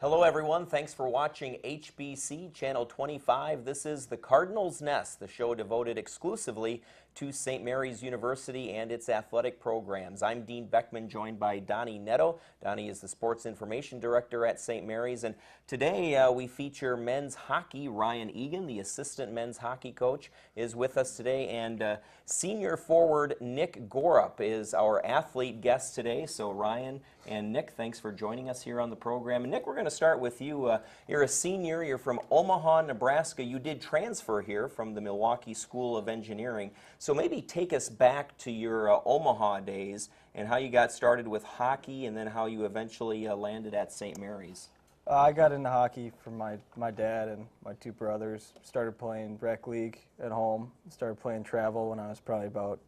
Hello everyone, thanks for watching HBC Channel 25. This is the Cardinals Nest, the show devoted exclusively to St. Mary's University and its athletic programs. I'm Dean Beckman, joined by Donny Nadeau. Donny is the Sports Information Director at St. Mary's, and today we feature men's hockey. Ryan Egan, the assistant men's hockey coach, is with us today, and senior forward Nick Gorup is our athlete guest today. So Ryan and Nick, thanks for joining us here on the program. And Nick, we're going to start with you. You're a senior, you're from Omaha, Nebraska. You did transfer here from the Milwaukee School of Engineering. So maybe take us back to your Omaha days and how you got started with hockey and then how you eventually landed at St. Mary's. I got into hockey from my dad and my two brothers. Started playing rec league at home. Started playing travel when I was probably about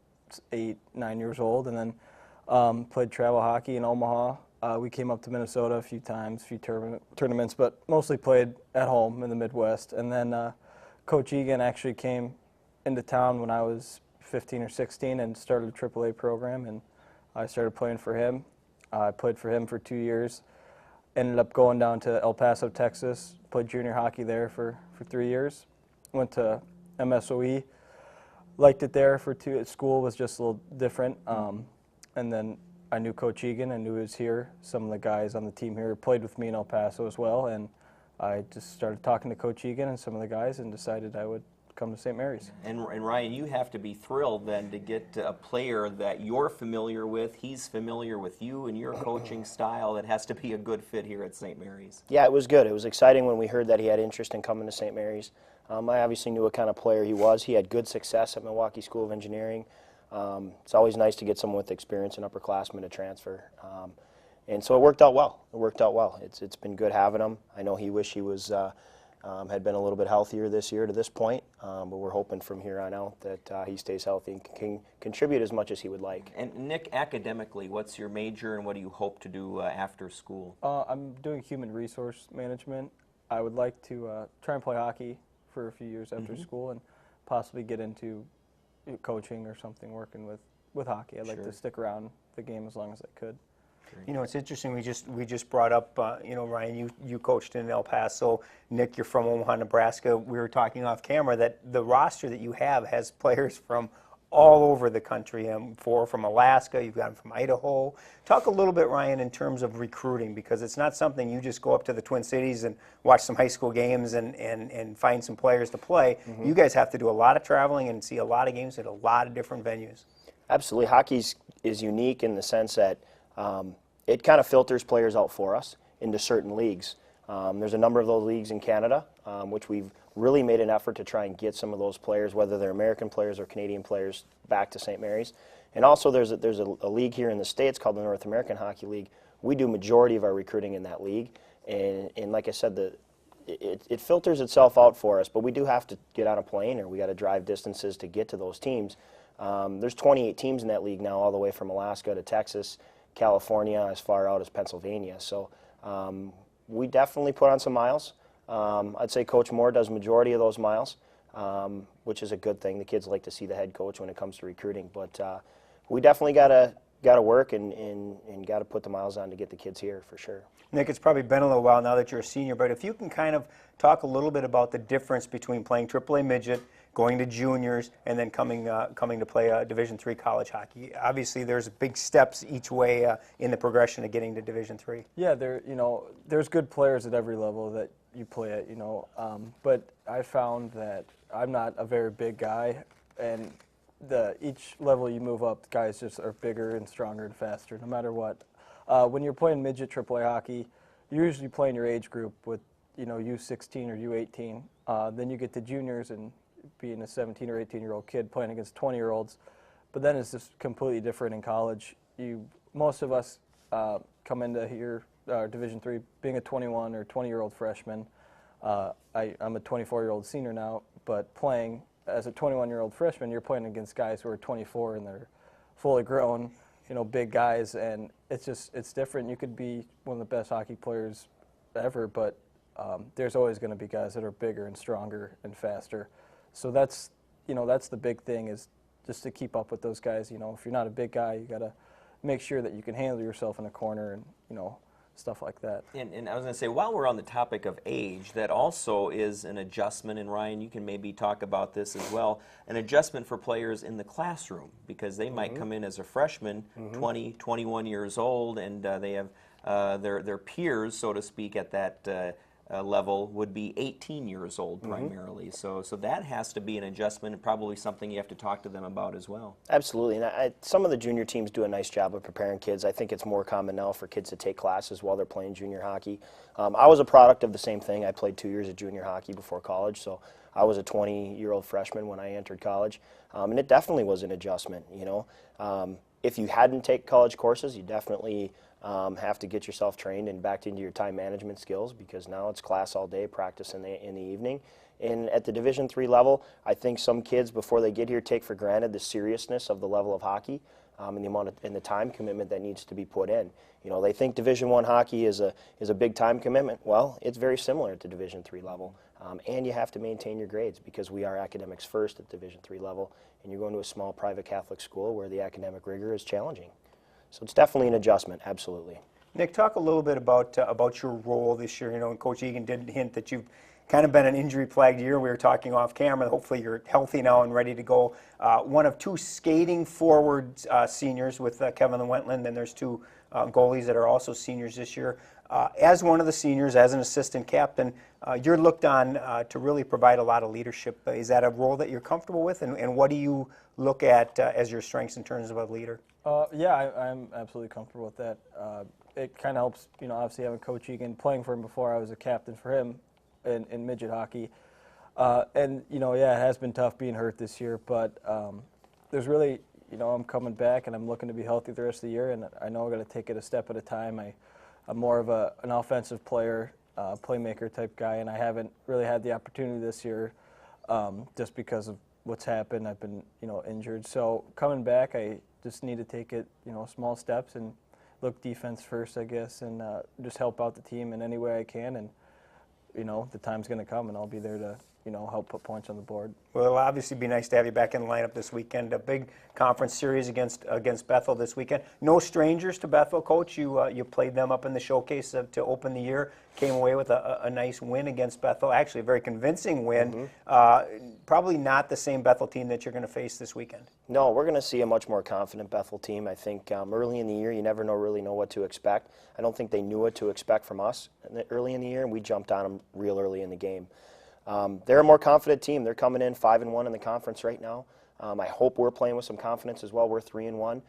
8, 9 years old, and then played travel hockey in Omaha. We came up to Minnesota a few times, a few tournaments, but mostly played at home in the Midwest. And then Coach Egan actually came into town when I was 15 or 16 and started a AAA program, and I started playing for him. I played for him for 2 years. Ended up going down to El Paso, Texas, played junior hockey there for 3 years. Went to MSOE, liked it there for 2. School was just a little different. And then I knew Coach Egan, I knew he was here. Some of the guys on the team here played with me in El Paso as well, and I just started talking to Coach Egan and some of the guys and decided I would come to St. Mary's. And Ryan, you have to be thrilled then to get a player that you're familiar with, he's familiar with you and your coaching style. That has to be a good fit here at St. Mary's. Yeah, it was good. It was exciting when we heard that he had interest in coming to St. Mary's. I obviously knew what kind of player he was. He had good success at Milwaukee School of Engineering. It's always nice to get someone with experience and upperclassmen to transfer. And so it worked out well. It worked out well. It's been good having him. I know he wished he was had been a little bit healthier this year to this point, but we're hoping from here on out that he stays healthy and can contribute as much as he would like. And Nick, academically, what's your major and what do you hope to do after school? I'm doing human resource management. I would like to try and play hockey for a few years after school and possibly get into coaching or something, working with hockey. I'd like to stick around the game as long as I could. You know, it's interesting. We just brought up, you know, Ryan, you coached in El Paso. Nick, you're from Omaha, Nebraska. We were talking off camera that the roster that you have has players from all over the country. 4 from Alaska. You've got them from Idaho. Talk a little bit, Ryan, in terms of recruiting, because it's not something you just go up to the Twin Cities and watch some high school games and find some players to play. You guys have to do a lot of traveling and see a lot of games at a lot of different venues. Absolutely. Hockey is unique in the sense that it kind of filters players out for us into certain leagues. There's a number of those leagues in Canada, which we've really made an effort to try and get some of those players, whether they're American players or Canadian players, back to St. Mary's. And also there's a league here in the States called the North American Hockey League. We do majority of our recruiting in that league. And like I said, it filters itself out for us, but we do have to get on a plane or we got to drive distances to get to those teams. There's 28 teams in that league now, all the way from Alaska to Texas, California, as far out as Pennsylvania. So we definitely put on some miles. I'd say Coach Moore does majority of those miles, which is a good thing. The kids like to see the head coach when it comes to recruiting. But we definitely got to work and got to put the miles on to get the kids here for sure. Nick, it's probably been a little while now that you're a senior, but if you can kind of talk a little bit about the difference between playing AAA midget, going to juniors, and then coming to play Division III college hockey. Obviously, there's big steps each way in the progression of getting to Division III. Yeah, there's good players at every level that you play at, but I found that I'm not a very big guy, and each level you move up, guys just are bigger and stronger and faster, no matter what. When you're playing midget AAA hockey, you're usually playing your age group with, U16 or U18. Then you get to juniors and being a 17 or 18-year-old kid playing against 20-year-olds. But then it's just completely different in college. Most of us come into here, Division III, being a 21 or 20-year-old freshman. I'm a 24-year-old senior now, but playing as a 21-year-old freshman, you're playing against guys who are 24 and they're fully grown, big guys, and it's different. You could be one of the best hockey players ever, but there's always going to be guys that are bigger and stronger and faster. So that's the big thing, is just to keep up with those guys. If you're not a big guy, you got to make sure that you can handle yourself in a corner and, stuff like that. And I was going to say, while we're on the topic of age, that also is an adjustment, and Ryan, you can maybe talk about this as well, an adjustment for players in the classroom, because they might come in as a freshman, 20, 21 years old, and they have their peers, so to speak, at that level would be 18 years old primarily. So that has to be an adjustment, and probably something you have to talk to them about as well. Absolutely, and some of the junior teams do a nice job of preparing kids. I think it's more common now for kids to take classes while they're playing junior hockey. I was a product of the same thing. I played 2 years of junior hockey before college, so I was a 20-year-old freshman when I entered college, and it definitely was an adjustment. You know, if you hadn't taken college courses, you definitely have to get yourself trained and back into your time management skills, because now it's class all day, practice in the evening. And at the Division III level, I think some kids before they get here take for granted the seriousness of the level of hockey and the amount and the time commitment that needs to be put in. You know, they think Division I hockey is a big time commitment. Well, it's very similar at the Division III level, and you have to maintain your grades, because we are academics first at Division III level, and you're going to a small private Catholic school where the academic rigor is challenging. So it's definitely an adjustment, absolutely. Nick, talk a little bit about your role this year. You know, and Coach Egan did hint that you've kind of been an injury-plagued year. We were talking off camera. Hopefully you're healthy now and ready to go. One of two skating forward seniors with Kevin Wentland, and there's two goalies that are also seniors this year. As one of the seniors, as an assistant captain, you're looked on to really provide a lot of leadership. Is that a role that you're comfortable with, and what do you look at as your strengths in terms of a leader? Yeah, I'm absolutely comfortable with that. It kind of helps, you know, obviously having Coach Egan, playing for him before I was a captain for him in midget hockey. And, you know, yeah, it has been tough being hurt this year, but there's really, you know, I'm coming back and I'm looking to be healthy the rest of the year, and I know I'm going to take it a step at a time. I'm more of an offensive player, playmaker type guy, and I haven't really had the opportunity this year just because of what's happened. I've been, you know, injured. So coming back, I just need to take it, you know, small steps and look defense first, I guess, and just help out the team in any way I can. And, you know, the time's going to come, and I'll be there to, you know, help put points on the board. Well, it'll obviously be nice to have you back in the lineup this weekend. A big conference series against Bethel this weekend. No strangers to Bethel, Coach. You played them up in the showcase to open the year. Came away with a nice win against Bethel. Actually, a very convincing win. Probably not the same Bethel team that you're going to face this weekend. No, we're going to see a much more confident Bethel team. I think early in the year, you never really know what to expect. I don't think they knew what to expect from us early in the year, and we jumped on them real early in the game. They're a more confident team. They're coming in 5-1 in the conference right now. I hope we're playing with some confidence as well. We're 3-1,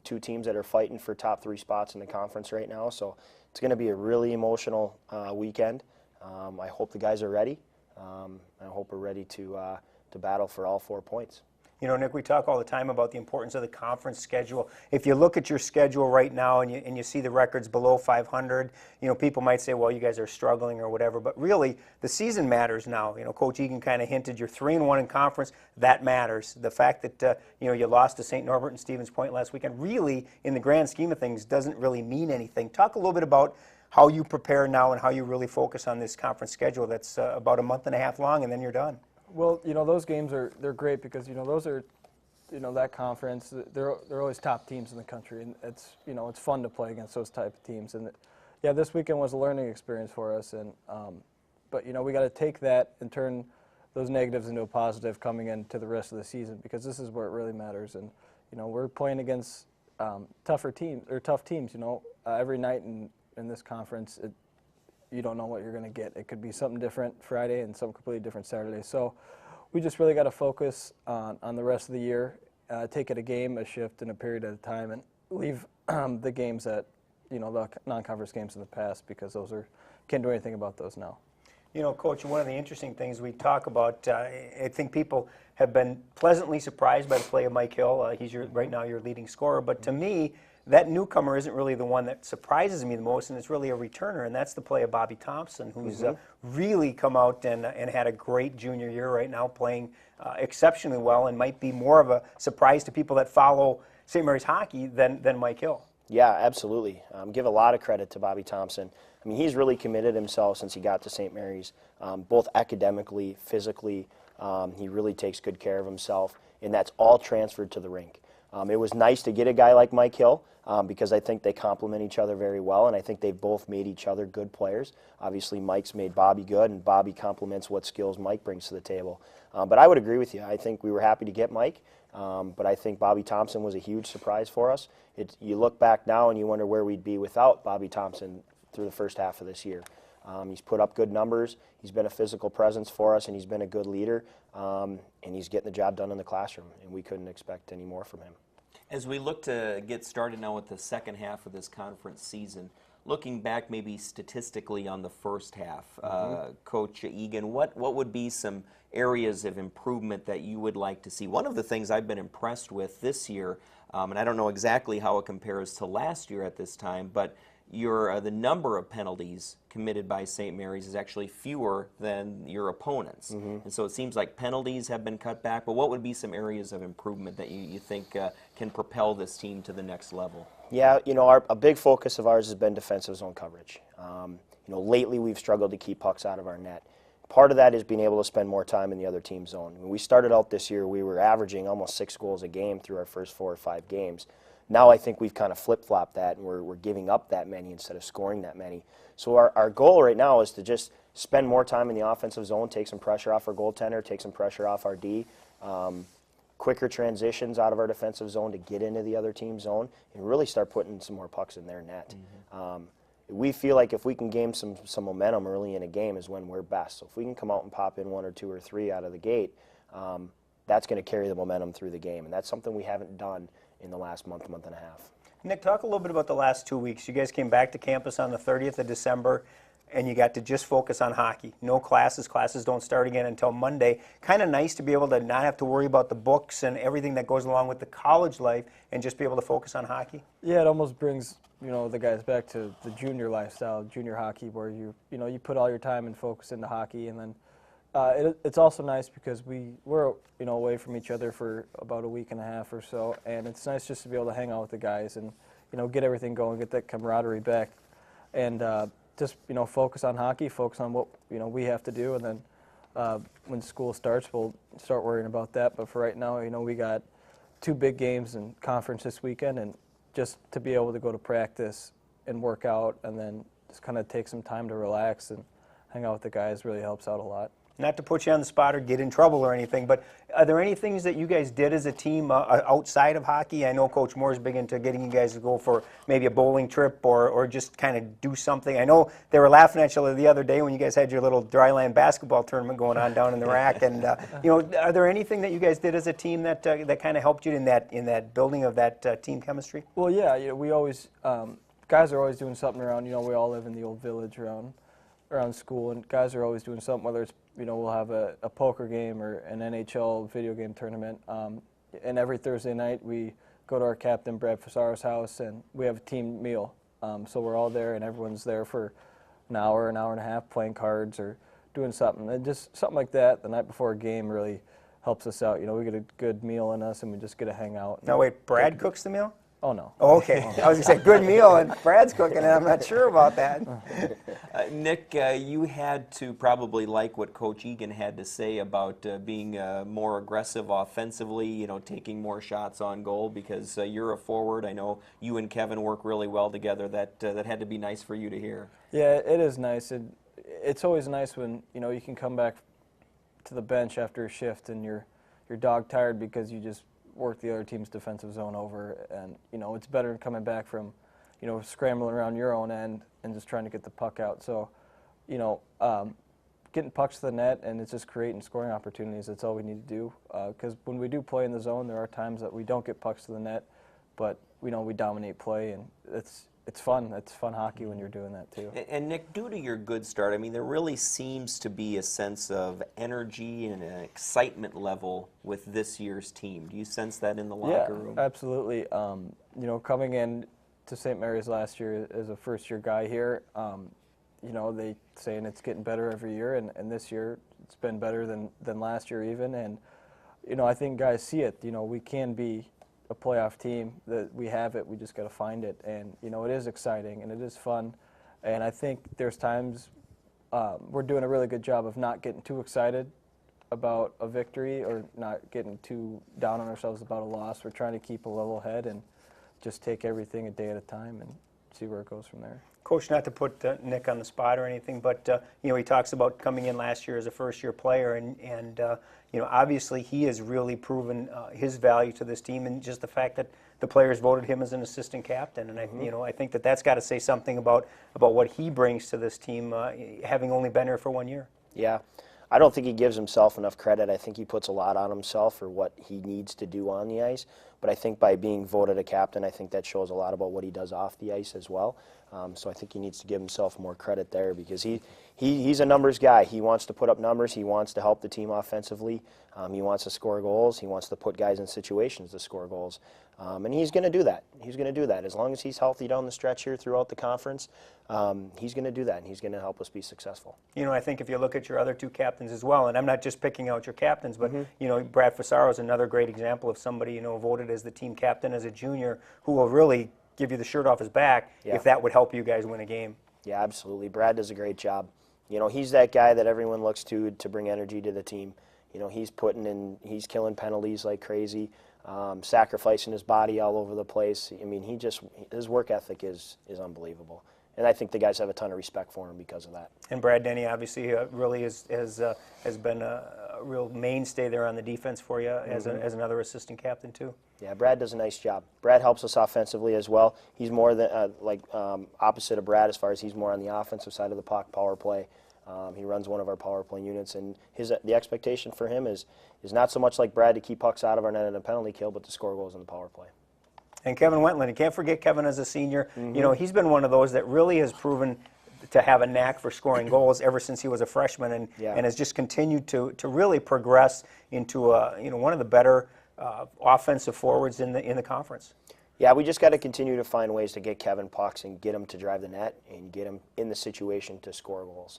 two teams that are fighting for top 3 spots in the conference right now. So it's going to be a really emotional weekend. I hope the guys are ready. I hope we're ready to battle for all 4 points. You know, Nick, we talk all the time about the importance of the conference schedule. If you look at your schedule right now and you see the records below 500, you know, people might say, well, you guys are struggling or whatever, but really the season matters now. You know, Coach Egan kind of hinted you're 3-1 in conference. That matters. The fact that, you know, you lost to St. Norbert and Stevens Point last weekend really, in the grand scheme of things, doesn't really mean anything. Talk a little bit about how you prepare now and how you really focus on this conference schedule that's about a month and a half long, and then you're done. Well, you know, those games they're great because, you know, those are, you know, that conference, they're always top teams in the country, and it's, you know, it's fun to play against those type of teams. And yeah, this weekend was a learning experience for us, and but you know, we got to take that and turn those negatives into a positive coming into the rest of the season, because this is where it really matters. And you know, we're playing against tough teams. You know, every night in this conference, you don't know what you're going to get. It could be something different Friday and something completely different Saturday. So we just really got to focus on the rest of the year, take it a game, a shift, and a period at a time, and leave the games that, you know, the non-conference games in the past, because those can't do anything about those now. You know, Coach, one of the interesting things we talk about, I think people have been pleasantly surprised by the play of Mike Hill. He's right now your leading scorer, but to me, that newcomer isn't really the one that surprises me the most, and it's really a returner, and that's the play of Bobby Thompson, who's really come out and had a great junior year right now, playing exceptionally well, and might be more of a surprise to people that follow St. Mary's hockey than Mike Hill. Yeah, absolutely. Give a lot of credit to Bobby Thompson. I mean, he's really committed himself since he got to St. Mary's, both academically, physically. He really takes good care of himself, and that's all transferred to the rink. It was nice to get a guy like Mike Hill because I think they complement each other very well, and I think they've both made each other good players. Obviously, Mike's made Bobby good, and Bobby complements what skills Mike brings to the table. But I would agree with you. I think we were happy to get Mike, but I think Bobby Thompson was a huge surprise for us. You look back now and you wonder where we'd be without Bobby Thompson through the first half of this year. He's put up good numbers, he's been a physical presence for us, and he's been a good leader, and he's getting the job done in the classroom, and we couldn't expect any more from him. As we look to get started now with the second half of this conference season, looking back maybe statistically on the first half, Coach Egan, what would be some areas of improvement that you would like to see? One of the things I've been impressed with this year, and I don't know exactly how it compares to last year at this time, but the number of penalties committed by St. Mary's is actually fewer than your opponents. And so it seems like penalties have been cut back, but what would be some areas of improvement that you think can propel this team to the next level? Yeah, a big focus of ours has been defensive zone coverage. Lately we've struggled to keep pucks out of our net. Part of that is being able to spend more time in the other team's zone. When we started out this year, we were averaging almost 6 goals a game through our first 4 or 5 games. Now I think we've kind of flip-flopped that, and we're giving up that many instead of scoring that many. So our goal right now is to just spend more time in the offensive zone, take some pressure off our goaltender, take some pressure off our D, quicker transitions out of our defensive zone to get into the other team's zone, and really start putting some more pucks in their net. We feel like if we can gain some momentum early in a game is when we're best. So if we can come out and pop in 1 or 2 or 3 out of the gate, that's going to carry the momentum through the game, and that's something we haven't done in the last month and a half. Nick, talk a little bit about the last 2 weeks. You guys came back to campus on the 30th of December, and you got to just focus on hockey. No classes. Classes don't start again until Monday. Kind of nice to be able to not have to worry about the books and everything that goes along with the college life and just be able to focus on hockey. Yeah, it almost brings the guys back to the junior lifestyle, junior hockey, where you put all your time and focus into hockey, and then it's also nice because we're away from each other for about a week and a half or so, and it's nice just to be able to hang out with the guys and get everything going, get that camaraderie back, and just focus on hockey, focus on what we have to do, and then when school starts, we'll start worrying about that. But for right now, we got 2 big games in conference this weekend, and just to be able to go to practice and work out, and then just kind of take some time to relax and hang out with the guys really helps out a lot. Not to put you on the spot or get in trouble or anything, but are there any things that you guys did as a team outside of hockey? I know Coach Moore is big into getting you guys to go for maybe a bowling trip or just kind of do something. I know they were laughing at you the other day when you guys had your little dryland basketball tournament going on down in the rack. And are there anything that you guys did as a team that kind of helped you in that building of that team chemistry? Well, yeah, we always guys are always doing something around. We all live in the old village around school, and guys are always doing something, whether it's we'll have a poker game or an NHL video game tournament. And every Thursday night we go to our captain, Brad Fasaro's house, and we have a team meal. So we're all there, and everyone's there for an hour and a half playing cards or doing something. And just something like that the night before a game really helps us out. We get a good meal in us, and we just get to hang out. Now wait, Brad cooks the meal? Oh, no. Oh, okay. I was going to say, good meal, and Brad's cooking, and I'm not sure about that. Nick, you had to probably like what Coach Egan had to say about being more aggressive offensively, taking more shots on goal, because you're a forward. I know you and Kevin work really well together. That had to be nice for you to hear. Yeah, it is nice. It's always nice when, you can come back to the bench after a shift and you're dog-tired because you just work the other team's defensive zone over, and it's better than coming back from scrambling around your own end and just trying to get the puck out. So getting pucks to the net, and it's just creating scoring opportunities. That's all we need to do, because when we do play in the zone, there are times that we don't get pucks to the net, but we dominate play, and it's fun. It's fun hockey when you're doing that too. And Nick, due to your good start, there really seems to be a sense of energy and an excitement level with this year's team. Do you sense that in the locker room? Yeah, absolutely. Coming in to St. Mary's last year as a first-year guy here, they saying it's getting better every year, and this year it's been better than last year even. And I think guys see it. We can be a playoff team, that we have it, we just got to find it, and it is exciting and it is fun, and I think there's times we're doing a really good job of not getting too excited about a victory or not getting too down on ourselves about a loss. We're trying to keep a level head and just take everything a day at a time and see where it goes from there. Coach, not to put Nick on the spot or anything, but you know, he talks about coming in last year as a first-year player, and you know, obviously he has really proven his value to this team, and just the fact that the players voted him as an assistant captain, and you know, I think that that's got to say something about what he brings to this team, having only been here for 1 year. Yeah. I don't think he gives himself enough credit. I think he puts a lot on himself for what he needs to do on the ice. But I think by being voted a captain, I think that shows a lot about what he does off the ice as well. So I think he needs to give himself more credit there, because he's a numbers guy. He wants to put up numbers. He wants to help the team offensively. He wants to score goals. He wants to put guys in situations to score goals. And he's going to do that. He's going to do that. As long as he's healthy down the stretch here throughout the conference, he's going to do that, and he's going to help us be successful. You know, I think if you look at your other two captains as well, and I'm not just picking out your captains, but you know, Brad Fasaro is another great example of somebody, you know, voted as the team captain as a junior, who will really give you the shirt off his back if that would help you guys win a game. Yeah, absolutely. Brad does a great job. You know, he's that guy that everyone looks to bring energy to the team. You know, he's he's killing penalties like crazy, sacrificing his body all over the place. I mean, his work ethic is unbelievable. And I think the guys have a ton of respect for him because of that. And Brad Denny obviously really has been a real mainstay there on the defense for you as another assistant captain too. Yeah, Brad does a nice job. Brad helps us offensively as well. He's more than opposite of Brad as far as he's more on the offensive side of the puck, power play. He runs one of our power play units, and the expectation for him is not so much like Brad to keep pucks out of our net in a penalty kill, but to score goals in the power play. And Kevin Wentland, you can't forget Kevin as a senior. You know, he's been one of those that really has proven to have a knack for scoring goals ever since he was a freshman, and has just continued to really progress into you know, one of the better offensive forwards in the conference. Yeah, we just got to continue to find ways to get Kevin pucks and get him to drive the net and get him in the situation to score goals.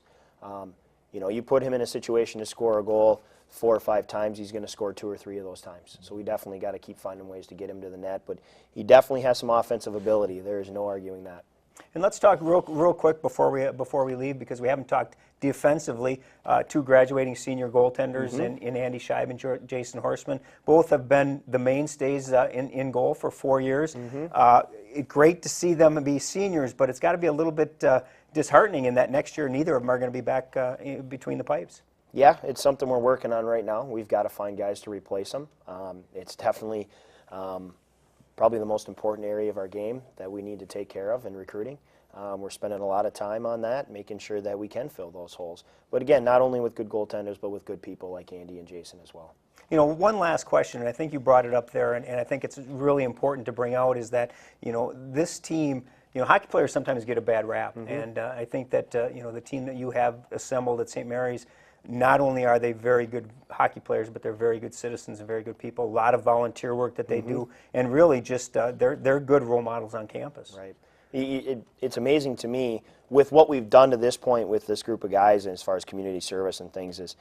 You know, you put him in a situation to score a goal 4 or 5 times, he's going to score 2 or 3 of those times. So we definitely got to keep finding ways to get him to the net. But he definitely has some offensive ability. There is no arguing that. And let's talk real quick before we leave, because we haven't talked defensively. 2 graduating senior goaltenders in Andy Scheib and Jason Horstman. Both have been the mainstays in goal for 4 years. Great to see them be seniors, but it's got to be a little bit disheartening in that next year neither of them are going to be back between the pipes. Yeah, it's something we're working on right now. We've got to find guys to replace them. It's definitely probably the most important area of our game that we need to take care of in recruiting. We're spending a lot of time on that, making sure that we can fill those holes. But again, not only with good goaltenders, but with good people like Andy and Jason as well. You know, one last question, and I think you brought it up there, and I think it's really important to bring out, is that, you know, this team, you know, hockey players sometimes get a bad rap, and I think that, you know, the team that you have assembled at St. Mary's, not only are they very good hockey players, but they're very good citizens and very good people. A lot of volunteer work that they do, and really just they're good role models on campus. Right. It's amazing to me with what we've done to this point with this group of guys, and as far as community service and things, is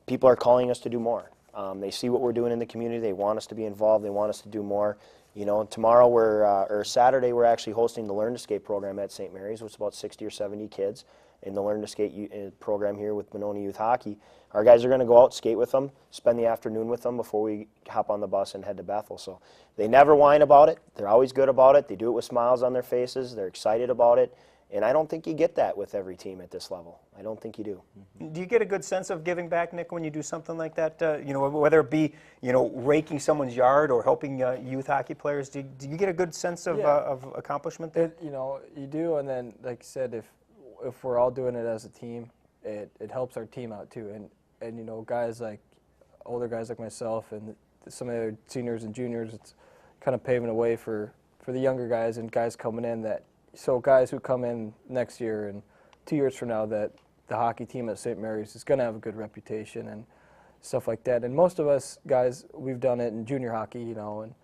people are calling us to do more. They see what we're doing in the community. They want us to be involved. They want us to do more. You know, tomorrow or Saturday we're actually hosting the Learn to Skate program at St. Mary's, which is about 60 or 70 kids in the Learn to Skate program here with Monona Youth Hockey. Our guys are going to go out, skate with them, spend the afternoon with them before we hop on the bus and head to Bethel. So they never whine about it. They're always good about it. They do it with smiles on their faces. They're excited about it. And I don't think you get that with every team at this level. I don't think you do. Do you get a good sense of giving back, Nick, when you do something like that? You know, whether it be, you know, raking someone's yard or helping youth hockey players, do you get a good sense of accomplishment there? You know, you do, and then, like you said, if we're all doing it as a team, it helps our team out too. And you know, guys like older guys like myself and some of the other seniors and juniors, it's kind of paving the way for the younger guys and guys coming in so guys who come in next year and 2 years from now, that the hockey team at St. Mary's is going to have a good reputation and stuff like that. And most of us guys, we've done it in junior hockey, you know, and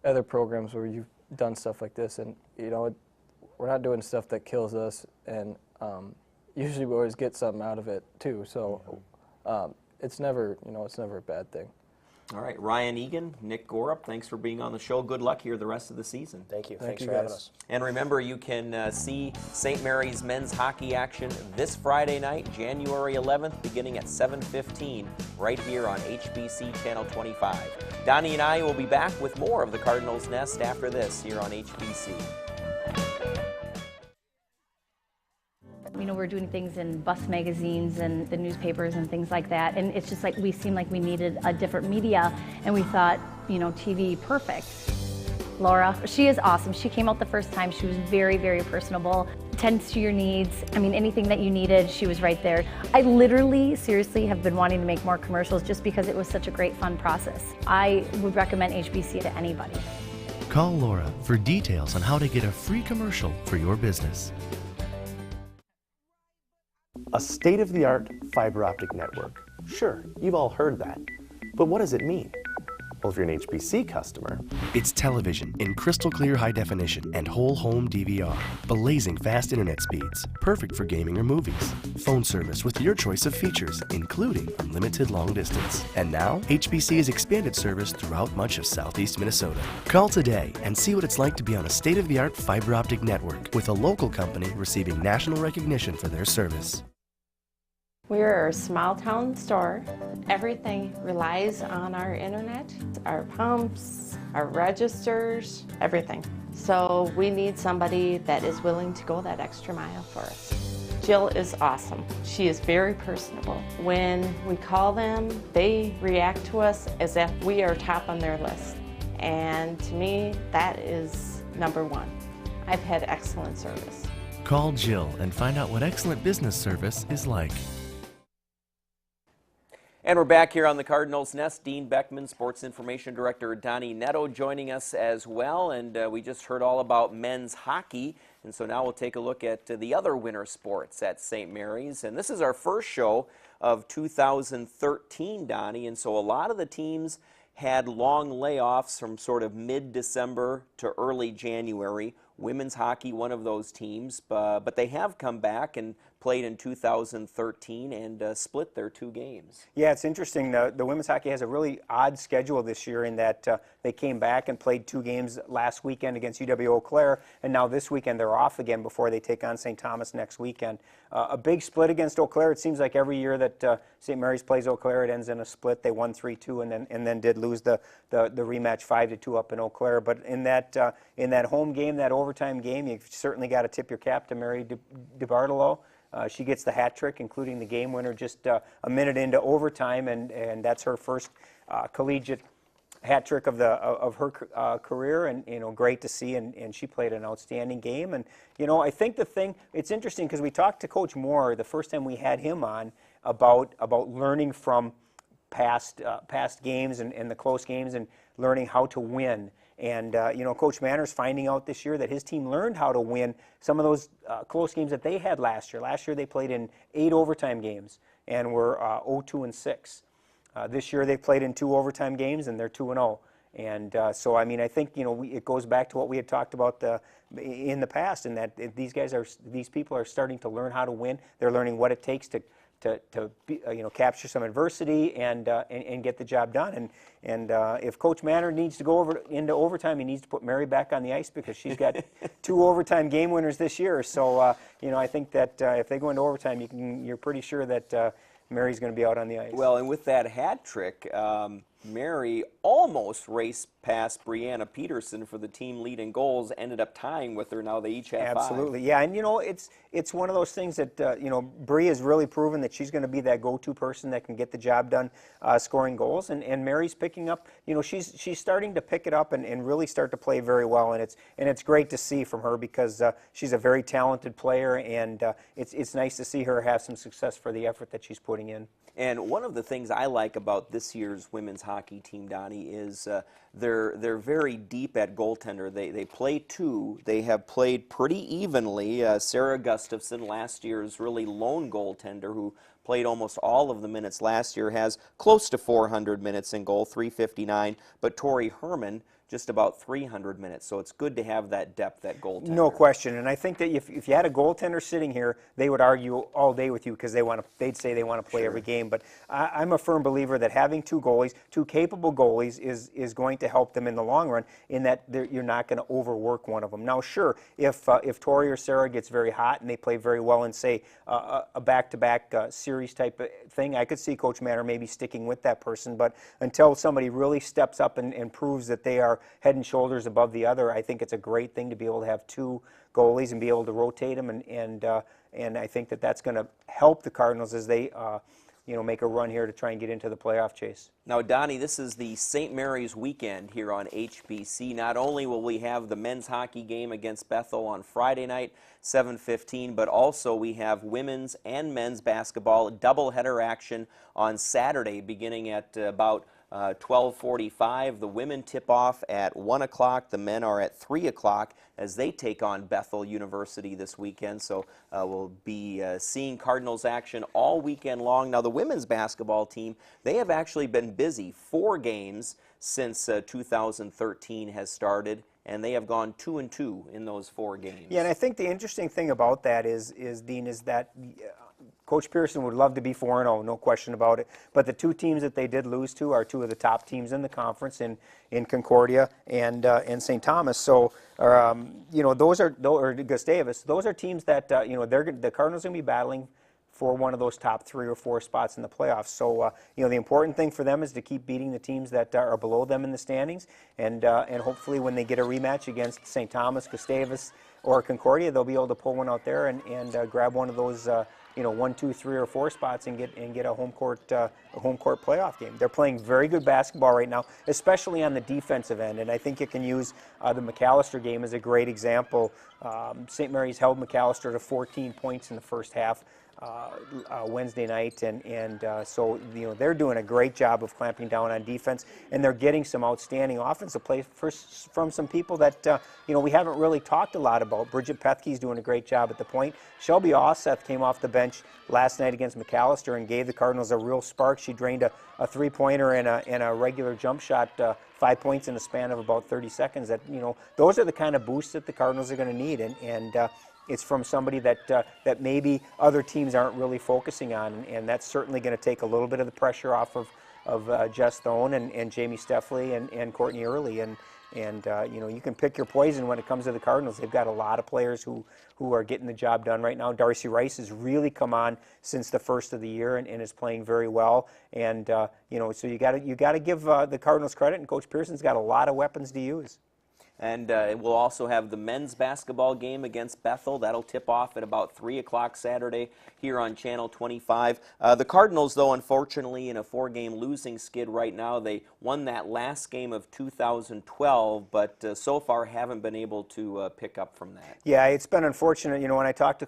other programs where you've done stuff like this. And, you know, we're not doing stuff that kills us, and usually we always get something out of it too. So it's never, you know, it's never a bad thing. All right, Ryan Egan, Nick Gorup, thanks for being on the show. Good luck here the rest of the season. Thank you. Thank Thanks you, for having guys. us. And remember, you can see St. Mary's men's hockey action this Friday night, January 11th, beginning at 7:15, right here on HBC Channel 25. Donny and I will be back with more of the Cardinals Nest after this here on HBC. You know, we're doing things in bus magazines and the newspapers and things like that, and it's just like we seemed like we needed a different media, and we thought, you know, TV, perfect. Laura, she is awesome. She came out the first time. She was very, very personable, tends to your needs. I mean, anything that you needed, she was right there. I literally, seriously, have been wanting to make more commercials just because it was such a great, fun process. I would recommend HBC to anybody. Call Laura for details on how to get a free commercial for your business. A state-of-the-art fiber optic network. Sure, you've all heard that. But what does it mean? Well, if you're an HBC customer, It's television in crystal clear high definition and whole home DVR. Blazing fast internet speeds, perfect for gaming or movies. Phone service with your choice of features, including unlimited long distance. And now, HBC has expanded service throughout much of southeast Minnesota. Call today and see what it's like to be on a state-of-the-art fiber optic network with a local company receiving national recognition for their service. We're a small town store. Everything relies on our internet, our pumps, our registers, everything. So we need somebody that is willing to go that extra mile for us. Jill is awesome. She is very personable. When we call them, they react to us as if we are top on their list. And to me, that is number one. I've had excellent service. Call Jill and find out what excellent business service is like. And we're back here on the Cardinals Nest. Dean Beckman, Sports Information Director Donny Nadeau joining us as well. And we just heard all about men's hockey. And so now we'll take a look at the other winter sports at St. Mary's. And this is our first show of 2013, Donny. And so a lot of the teams had long layoffs from sort of mid-December to early January. Women's hockey, one of those teams. But they have come back and played in 2013 and split their 2 games. Yeah, it's interesting. The women's hockey has a really odd schedule this year in that they came back and played 2 games last weekend against UW Eau Claire, and now this weekend they're off again before they take on St. Thomas next weekend. A big split against Eau Claire. It seems like every year that St. Mary's plays Eau Claire, it ends in a split. They won 3-2 and then did lose the rematch 5-2 up in Eau Claire. But in that home game, that overtime game, you've certainly got to tip your cap to Mary DeBartolo. She gets the hat trick, including the game winner, just a minute into overtime, and that's her first collegiate hat trick of her career, and great to see. And she played an outstanding game. And I think it's interesting because we talked to Coach Moore the first time we had him on about learning from past games and the close games and learning how to win. And, Coach Manner's finding out this year that his team learned how to win some of those close games that they had last year. Last year they played in 8 overtime games and were 0-2-6. This year they've played in 2 overtime games and they're 2-0. And so, I mean, I think, it goes back to what we had talked about in the past, in that these people are starting to learn how to win. They're learning what it takes to capture some adversity and get the job done. And if Coach Manner needs to go into overtime, he needs to put Mary back on the ice because she's got 2 overtime game winners this year. So I think that if they go into overtime, you're pretty sure that Mary's going to be out on the ice. Well, and with that hat trick, Mary almost raced past Brianna Peterson for the team lead in goals, ended up tying with her. Now they each have 5. Absolutely, yeah, and it's one of those things that Bree has really proven that she's going to be that go-to person that can get the job done scoring goals, and Mary's picking up. She's starting to pick it up and really start to play very well, and it's great to see from her because she's a very talented player, and it's nice to see her have some success for the effort that she's putting in. And one of the things I like about this year's women's hockey team, Donny, is they're very deep at goaltender. They play 2. They have played pretty evenly. Sarah Gustafson, last year's really lone goaltender, who played almost all of the minutes last year, has close to 400 minutes in goal, 359. But Tori Herman just about 300 minutes. So it's good to have that depth at goaltender. No question, and I think that if you had a goaltender sitting here, they would argue all day with you because they'd say they want to play every game. But I'm a firm believer that having two goalies, two capable goalies, is going to help them in the long run. In that you're not going to overwork one of them. Now, sure, if Tori or Sarah gets very hot and they play very well in, say, a back-to-back series type of thing, I could see Coach Manor maybe sticking with that person. But until somebody really steps up and proves that they are head and shoulders above the other, I think it's a great thing to be able to have two goalies and be able to rotate them, and I think that that's going to help the Cardinals as they make a run here to try and get into the playoff chase. Now, Donnie, this is the St. Mary's weekend here on HBC. Not only will we have the men's hockey game against Bethel on Friday night, 7:15, but also we have women's and men's basketball doubleheader action on Saturday beginning at about 12:45. The women tip off at 1 o'clock. The men are at 3 o'clock as they take on Bethel University this weekend. So we'll be seeing Cardinals action all weekend long. Now, the women's basketball team, they have actually been busy. 4 games since 2013 has started, and they have gone 2-2 in those 4 games. Yeah, and I think the interesting thing about that is Dean, is that Coach Pearson would love to be 4-0, no question about it. But the 2 teams that they did lose to are 2 of the top teams in the conference in Concordia and St. Thomas. So, those are Gustavus. Those are teams that the Cardinals are going to be battling for one of those top 3 or 4 spots in the playoffs. So, the important thing for them is to keep beating the teams that are below them in the standings, and hopefully when they get a rematch against St. Thomas, Gustavus, or Concordia, they'll be able to pull one out there and grab one of those 1, 2, 3, or 4 spots and get a home court playoff game. They're playing very good basketball right now, especially on the defensive end, and I think you can use the McAllister game as a great example. St. Mary's held McAllister to 14 points in the first half Wednesday night, and so they're doing a great job of clamping down on defense, and they're getting some outstanding offensive play from some people that we haven't really talked a lot about. Bridget Pethke's doing a great job at the point. Shelby Osseth came off the bench last night against McAllister and gave the Cardinals a real spark. She drained a three-pointer and a regular jump shot, 5 points in a span of about 30 seconds. That those are the kind of boosts that the Cardinals are going to need, and it's from somebody that maybe other teams aren't really focusing on, and that's certainly going to take a little bit of the pressure off of Jess Thone and Jamie Steffley and Courtney Early, and you can pick your poison when it comes to the Cardinals. They've got a lot of players who are getting the job done right now. Darcy Rice has really come on since the first of the year and is playing very well, and so you got to give the Cardinals credit, and Coach Pearson's got a lot of weapons to use. And we'll also have the men's basketball game against Bethel. That'll tip off at about 3 o'clock Saturday here on Channel 25. The Cardinals, though, unfortunately, in a 4-game losing skid right now. They won that last game of 2012, but so far haven't been able to pick up from that. Yeah, it's been unfortunate. When I talked to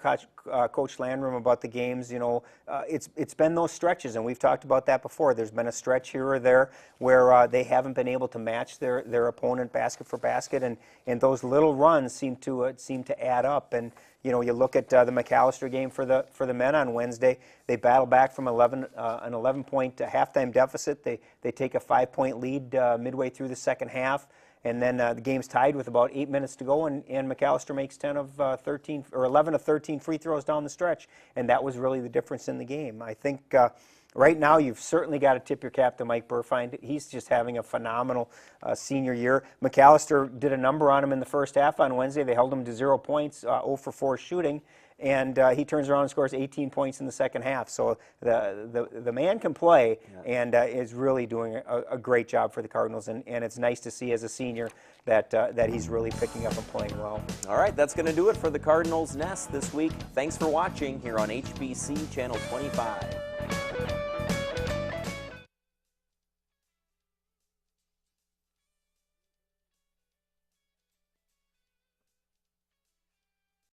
Coach Landrum about the games, it's been those stretches, and we've talked about that before. There's been a stretch here or there where they haven't been able to match their opponent basket for basket, and those little runs seem to add up. And you look at the McAllister game for the men on Wednesday. They battle back from an 11-point halftime deficit. They take a 5-point lead midway through the second half, and then the game's tied with about 8 minutes to go, and McAllister makes 11 of 13 free throws down the stretch, and that was really the difference in the game. I think right now you've certainly got to tip your cap to Mike Burfine. He's just having a phenomenal senior year. McAllister did a number on him in the first half on Wednesday. They held him to 0 points, 0 for 4 shooting, and he turns around and scores 18 points in the second half. So the man can play, and is really doing a great job for the Cardinals, and it's nice to see as a senior that he's really picking up and playing well. All right, that's going to do it for the Cardinals Nest this week. Thanks for watching here on HBC Channel 25.